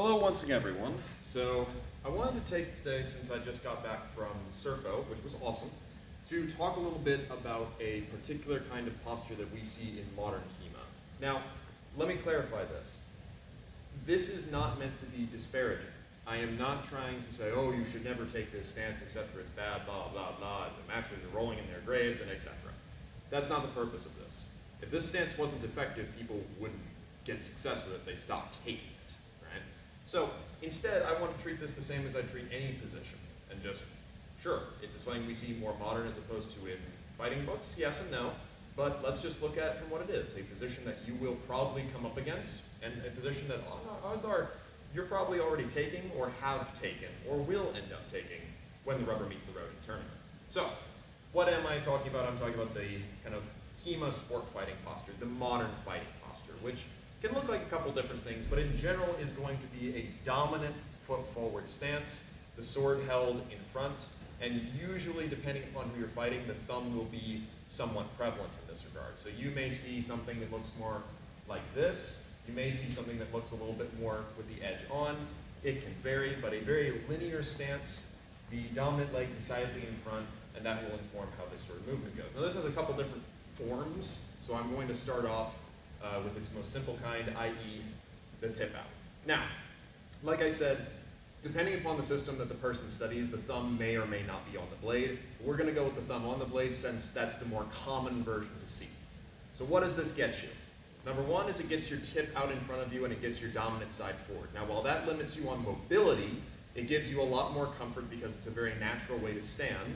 Hello once again, everyone. So I wanted to take today, since I just got back from Surfo, which was awesome, to talk a little bit about a particular kind of posture that we see in modern HEMA. Now, let me clarify this. This is not meant to be disparaging. I am not trying to say, oh, you should never take this stance, etc. It's bad, blah, blah, blah. The masters are rolling in their graves, and etc. That's not the purpose of this. If this stance wasn't effective, people wouldn't get success with it. They stopped taking it, right? So instead, I want to treat this the same as I treat any position, and just, sure, it's a something we see more modern as opposed to in fighting books, yes and no, but let's just look at it from what it is, a position that you will probably come up against, and a position that odds are you're probably already taking, or have taken, or will end up taking when the rubber meets the road in tournament. So, what am I talking about? I'm talking about the kind of HEMA sport fighting posture, the modern fighting posture, which can look like a couple different things, but in general is going to be a dominant foot forward stance, the sword held in front, and usually, depending upon who you're fighting, the thumb will be somewhat prevalent in this regard. So you may see something that looks more like this. You may see something that looks a little bit more with the edge on. It can vary, but a very linear stance, the dominant leg decidedly in front, and that will inform how this sort of movement goes. Now this has a couple different forms, so I'm going to start off with its most simple kind, i.e. the tip out. Now, like I said, depending upon the system that the person studies, the thumb may or may not be on the blade. We're going to go with the thumb on the blade since that's the more common version to see. So what does this get you? Number one is it gets your tip out in front of you and it gets your dominant side forward. Now while that limits you on mobility, it gives you a lot more comfort because it's a very natural way to stand.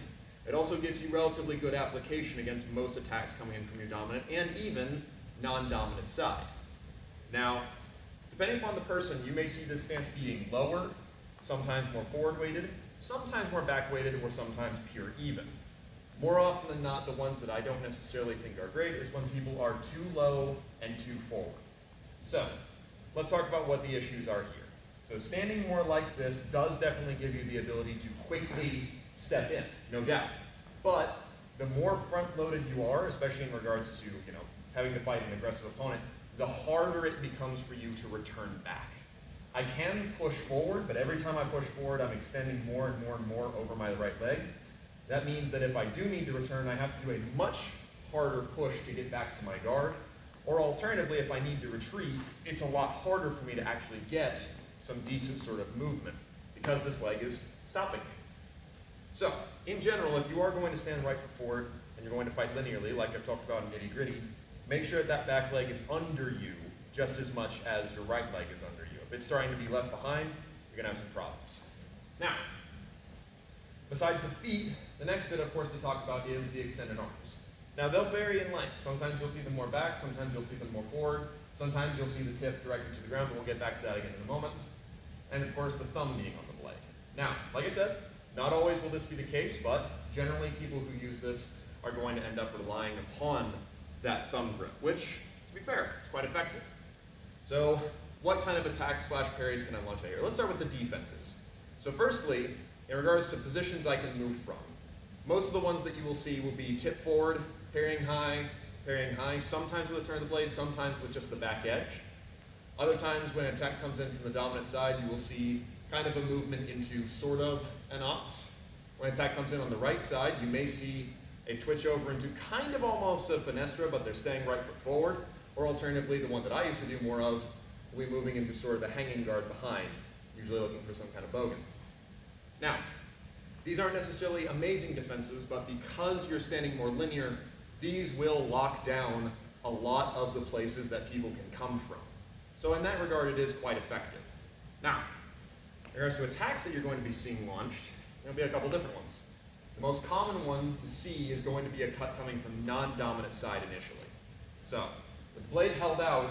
It also gives you relatively good application against most attacks coming in from your dominant and even non-dominant side. Now, depending upon the person, you may see this stance being lower, sometimes more forward-weighted, sometimes more back-weighted, or sometimes pure even. More often than not, the ones that I don't necessarily think are great is when people are too low and too forward. So, let's talk about what the issues are here. So standing more like this does definitely give you the ability to quickly step in, no doubt. But the more front-loaded you are, especially in regards to, having to fight an aggressive opponent, the harder it becomes for you to return back. I can push forward, but every time I push forward, I'm extending more and more and more over my right leg. That means that if I do need to return, I have to do a much harder push to get back to my guard. Or alternatively, if I need to retreat, it's a lot harder for me to actually get some decent sort of movement because this leg is stopping me. So, in general, if you are going to stand right foot forward and you're going to fight linearly, like I've talked about in nitty-gritty, make sure that back leg is under you just as much as your right leg is under you. If it's starting to be left behind, you're going to have some problems. Now, besides the feet, the next bit, of course, to talk about is the extended arms. Now, they'll vary in length. Sometimes you'll see them more back, sometimes you'll see them more forward, sometimes you'll see the tip directly to the ground, but we'll get back to that again in a moment. And, of course, the thumb being on the blade. Now, like I said, not always will this be the case, but generally people who use this are going to end up relying upon that thumb grip, which, to be fair, it's quite effective. So, what kind of attacks / parries can I launch out here? Let's start with the defenses. So firstly, in regards to positions I can move from, most of the ones that you will see will be tip forward, parrying high, sometimes with a turn of the blade, sometimes with just the back edge. Other times when an attack comes in from the dominant side, you will see kind of a movement into sort of an ox. When an attack comes in on the right side, you may see a twitch over into kind of almost a fenestra, but they're staying right foot forward. Or alternatively, the one that I used to do more of, will be moving into sort of a hanging guard behind, usually looking for some kind of bogan. Now, these aren't necessarily amazing defenses, but because you're standing more linear, these will lock down a lot of the places that people can come from. So in that regard, it is quite effective. Now, in regards to attacks that you're going to be seeing launched, there'll be a couple different ones. The most common one to see is going to be a cut coming from non-dominant side initially. So, with the blade held out,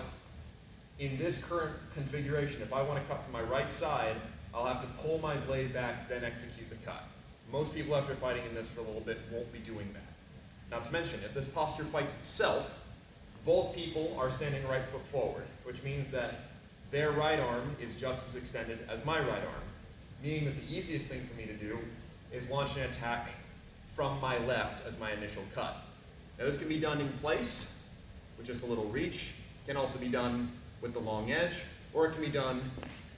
in this current configuration, if I want to cut from my right side, I'll have to pull my blade back, then execute the cut. Most people, after fighting in this for a little bit, won't be doing that. Not to mention, if this posture fights itself, both people are standing right foot forward, which means that their right arm is just as extended as my right arm, meaning that the easiest thing for me to do is launch an attack from my left as my initial cut. Now this can be done in place with just a little reach. It can also be done with the long edge. or it can be done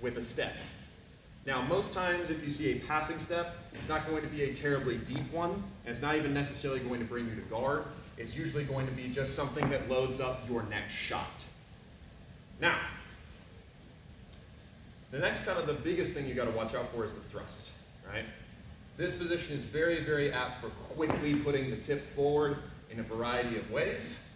with a step. Now, most times if you see a passing step, it's not going to be a terribly deep one, and it's not even necessarily going to bring you to guard. It's usually going to be just something that loads up your next shot. Now, the next kind of the biggest thing you got to watch out for is the thrust, right? This position is very, very apt for quickly putting the tip forward in a variety of ways.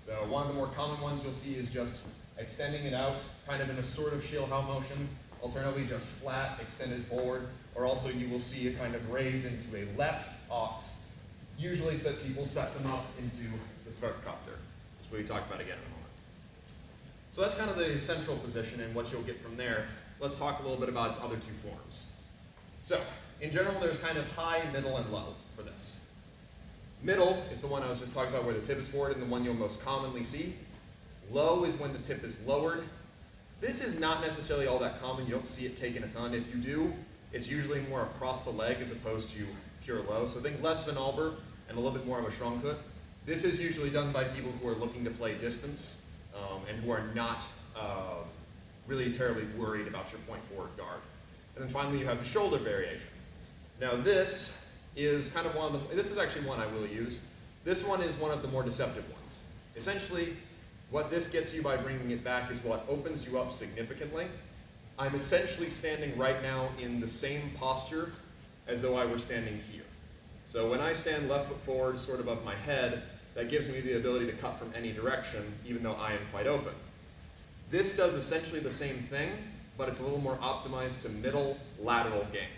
So one of the more common ones you'll see is just extending it out, kind of in a sort of Schillhau motion, alternatively just flat, extended forward, or also you will see a kind of raise into a left ox. Usually people set them up into the Zwerchkopter, which we'll talk about again in a moment. So that's kind of the central position and what you'll get from there. Let's talk a little bit about its other two forms. So, in general, there's kind of high, middle, and low for this. Middle is the one I was just talking about where the tip is forward and the one you'll most commonly see. Low is when the tip is lowered. This is not necessarily all that common. You don't see it taken a ton. If you do, it's usually more across the leg as opposed to pure low. So think less of an Alber and a little bit more of a Schrankut. This is usually done by people who are looking to play distance and who are not really terribly worried about your point forward guard. And then finally you have the shoulder variation. Now this is kind of one of the, this is actually one I will use. This one is one of the more deceptive ones. Essentially, what this gets you by bringing it back is what opens you up significantly. I'm essentially standing right now in the same posture as though I were standing here. So when I stand left foot forward, sort of above my head, that gives me the ability to cut from any direction, even though I am quite open. This does essentially the same thing, but it's a little more optimized to middle lateral game.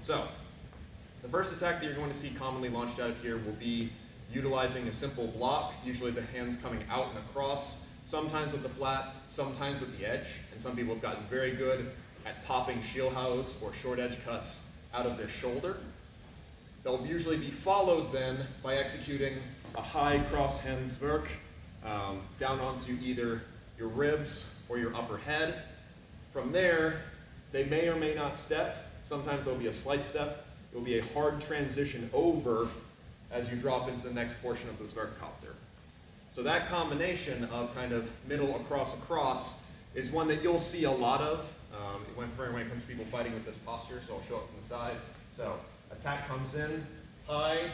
So, the first attack that you're going to see commonly launched out of here will be utilizing a simple block, usually the hands coming out and across, sometimes with the flat, sometimes with the edge, and some people have gotten very good at popping Schillhaus or short edge cuts out of their shoulder. They'll usually be followed then by executing a high cross hand Zwerch down onto either your ribs or your upper head. From there, they may or may not step. Sometimes there'll be a slight step. There'll be a hard transition over as you drop into the next portion of the Zwerchkopter. So that combination of kind of middle across is one that you'll see a lot of when it comes to people fighting with this posture, so I'll show it from the side. So attack comes in, high,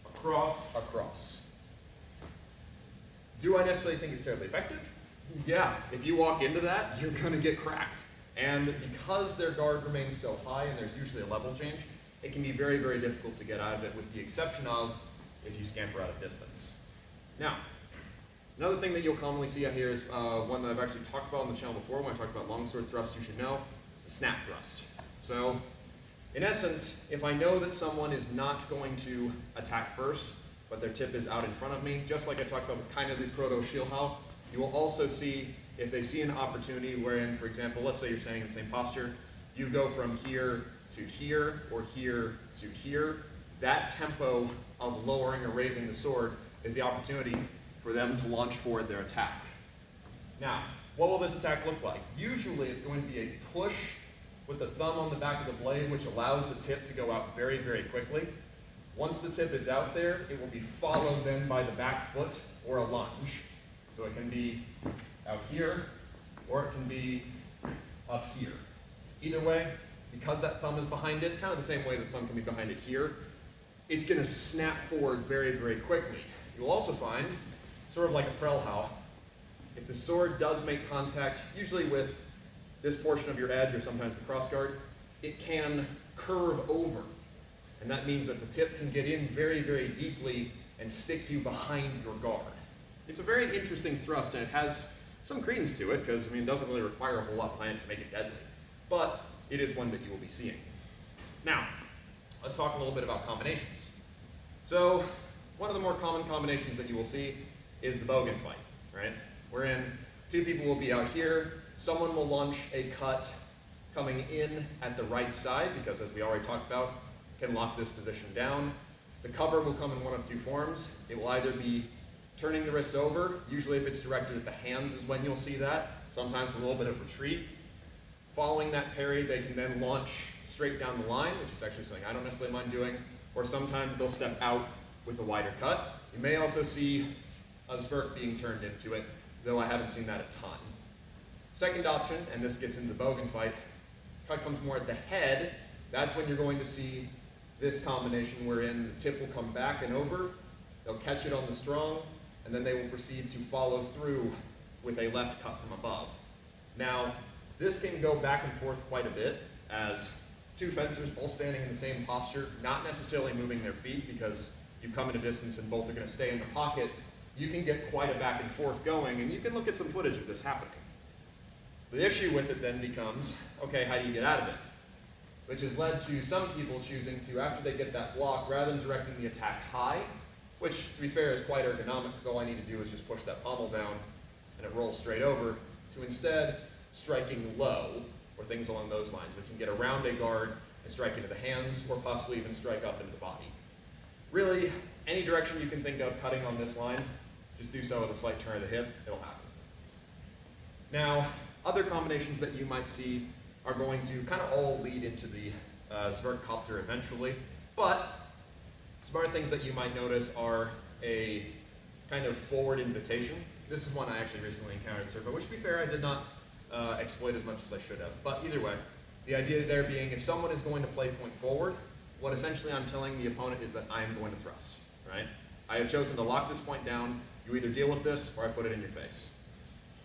across. Do I necessarily think it's terribly effective? Yeah, if you walk into that, you're going to get cracked. And because their guard remains so high and there's usually a level change, it can be very, very difficult to get out of it, with the exception of if you scamper out of distance. Now, another thing that you'll commonly see out here is one that I've actually talked about on the channel before. When I talked about longsword thrust, you should know, it's the snap thrust. So, in essence, if I know that someone is not going to attack first, but their tip is out in front of me, just like I talked about with kind of the proto-Schillhau, you will also see, if they see an opportunity wherein, for example, let's say you're standing in the same posture, you go from here to here, or here to here. That tempo of lowering or raising the sword is the opportunity for them to launch forward their attack. Now, what will this attack look like? Usually it's going to be a push with the thumb on the back of the blade, which allows the tip to go out very, very quickly. Once the tip is out there, it will be followed then by the back foot or a lunge. So it can be out here, or it can be up here. Either way, because that thumb is behind it, kind of the same way the thumb can be behind it here, it's going to snap forward very, very quickly. You'll also find, sort of like a Prellhau, if the sword does make contact, usually with this portion of your edge or sometimes the crossguard, it can curve over. And that means that the tip can get in very, very deeply and stick you behind your guard. It's a very interesting thrust, and it has some credence to it, because it doesn't really require a whole lot behind it to make it deadly. But it is one that you will be seeing. Now, let's talk a little bit about combinations. So, one of the more common combinations that you will see is the Bogan fight, right? Wherein two people will be out here, someone will launch a cut coming in at the right side, because as we already talked about, can lock this position down. The cover will come in one of two forms. It will either be turning the wrists over, usually if it's directed at the hands is when you'll see that, sometimes a little bit of retreat. Following that parry, they can then launch straight down the line, which is actually something I don't necessarily mind doing, or sometimes they'll step out with a wider cut. You may also see a Zwerch being turned into it, though I haven't seen that a ton. Second option, and this gets into the bogan fight, cut comes more at the head. That's when you're going to see this combination wherein the tip will come back and over, they'll catch it on the strong, and then they will proceed to follow through with a left cut from above. Now, this can go back and forth quite a bit as two fencers both standing in the same posture, not necessarily moving their feet because you've come at a distance and both are going to stay in the pocket. You can get quite a back and forth going, and you can look at some footage of this happening. The issue with it then becomes, okay, how do you get out of it? Which has led to some people choosing to, after they get that block, rather than directing the attack high, which, to be fair, is quite ergonomic because all I need to do is just push that pommel down and it rolls straight over, to instead striking low, or things along those lines, which can get around a guard and strike into the hands, or possibly even strike up into the body. Really, any direction you can think of cutting on this line, just do so with a slight turn of the hip, it'll happen. Now, other combinations that you might see are going to kind of all lead into the Zwergkopter eventually, but some other things that you might notice are a kind of forward invitation. This is one I actually recently encountered in Servo, which to be fair, I did not exploit as much as I should have. But either way, the idea there being if someone is going to play point forward, what essentially I'm telling the opponent is that I am going to thrust, right? I have chosen to lock this point down. You either deal with this or I put it in your face.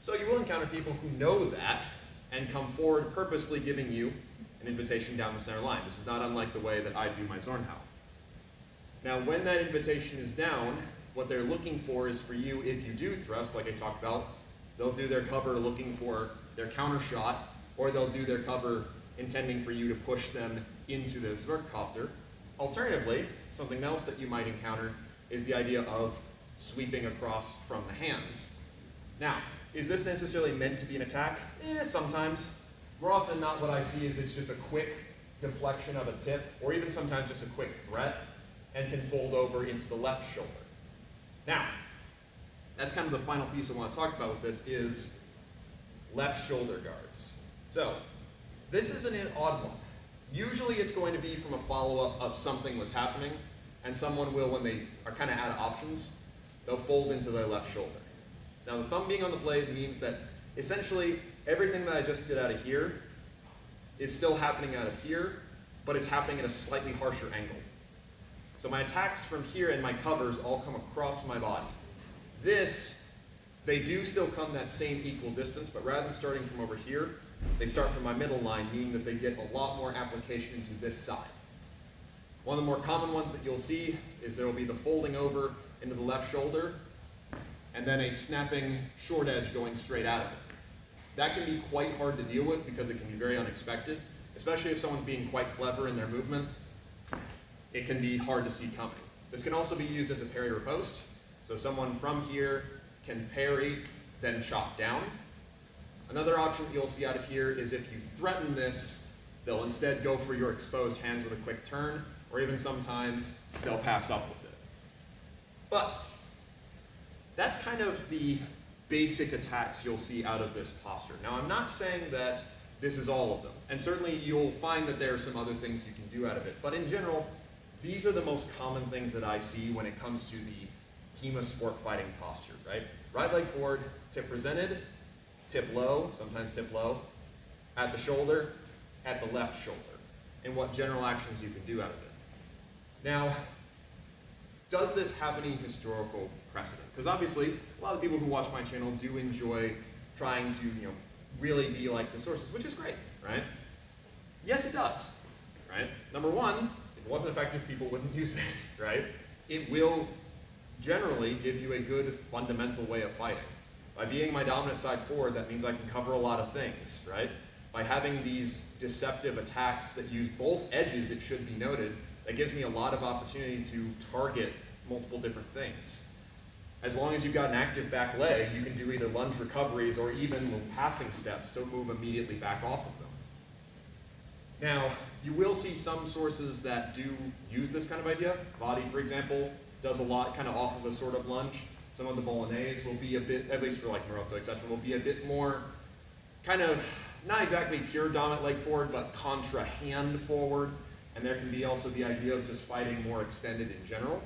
So you will encounter people who know that and come forward purposefully giving you an invitation down the center line. This is not unlike the way that I do my Zornhau. Now, when that invitation is down, what they're looking for is for you, if you do thrust, like I talked about, they'll do their cover looking for their counter shot, or they'll do their cover intending for you to push them into the Zwergkopter. Alternatively, something else that you might encounter is the idea of sweeping across from the hands. Now, is this necessarily meant to be an attack? Sometimes. More often than not, what I see is it's just a quick deflection of a tip, or even sometimes just a quick threat, and can fold over into the left shoulder. Now, that's kind of the final piece I want to talk about with this is left shoulder guards. So, this is an odd one. Usually it's going to be from a follow-up of something was happening, and someone will, when they are kind of out of options, they'll fold into their left shoulder. Now, the thumb being on the blade means that essentially everything that I just did out of here is still happening out of here, but it's happening at a slightly harsher angle. So my attacks from here and my covers all come across my body. This, they do still come that same equal distance, but rather than starting from over here, they start from my middle line, meaning that they get a lot more application into this side. One of the more common ones that you'll see is there will be the folding over into the left shoulder, and then a snapping short edge going straight out of it. That can be quite hard to deal with because it can be very unexpected, especially if someone's being quite clever in their movement. It can be hard to see coming. This can also be used as a parry riposte. So someone from here can parry, then chop down. Another option that you'll see out of here is if you threaten this, they'll instead go for your exposed hands with a quick turn, or even sometimes they'll pass up with it. But that's kind of the basic attacks you'll see out of this posture. Now, I'm not saying that this is all of them, and certainly you'll find that there are some other things you can do out of it, but in general, these are the most common things that I see when it comes to the HEMA sport fighting posture, right? Right leg forward, tip presented, tip low, sometimes tip low, at the shoulder, at the left shoulder, and what general actions you can do out of it. Now, does this have any historical precedent? Because obviously, a lot of people who watch my channel do enjoy trying to, really be like the sources, which is great, right? Yes, it does, right? Number one, if it wasn't effective, people wouldn't use this, right? It will generally give you a good fundamental way of fighting. By being my dominant side forward, that means I can cover a lot of things, right? By having these deceptive attacks that use both edges, it should be noted, that gives me a lot of opportunity to target multiple different things. As long as you've got an active back leg, you can do either lunge recoveries or even passing steps to move immediately back off of them. Now, you will see some sources that do use this kind of idea. Body, for example, does a lot kind of off of a sort of lunge. Some of the Bolognese will be a bit, at least for like Morozzo, etc., will be a bit more kind of, not exactly pure dominant leg forward, but contra hand forward. And there can be also the idea of just fighting more extended in general.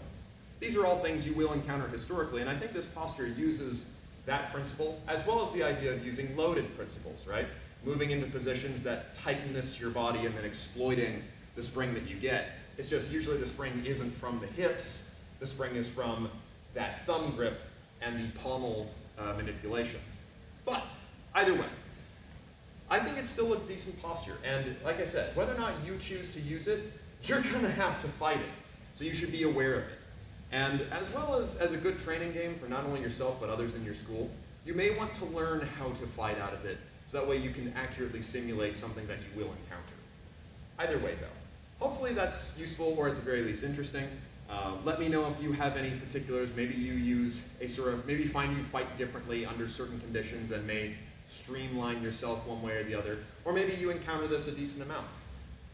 These are all things you will encounter historically, and I think this posture uses that principle, as well as the idea of using loaded principles, right? Moving into positions that tighten this to your body and then exploiting the spring that you get. It's just usually the spring isn't from the hips, the spring is from that thumb grip and the pommel manipulation. But either way, I think it's still a decent posture. And like I said, whether or not you choose to use it, you're gonna have to fight it. So you should be aware of it. And as well as a good training game for not only yourself but others in your school, you may want to learn how to fight out of it, so that way you can accurately simulate something that you will encounter. Either way though, hopefully that's useful or at the very least interesting. Let me know if you have any particulars. Maybe you use maybe find you fight differently under certain conditions and may streamline yourself one way or the other, or maybe you encounter this a decent amount.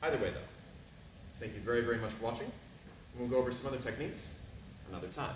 Either way though, thank you very, very much for watching, and we'll go over some other techniques another time.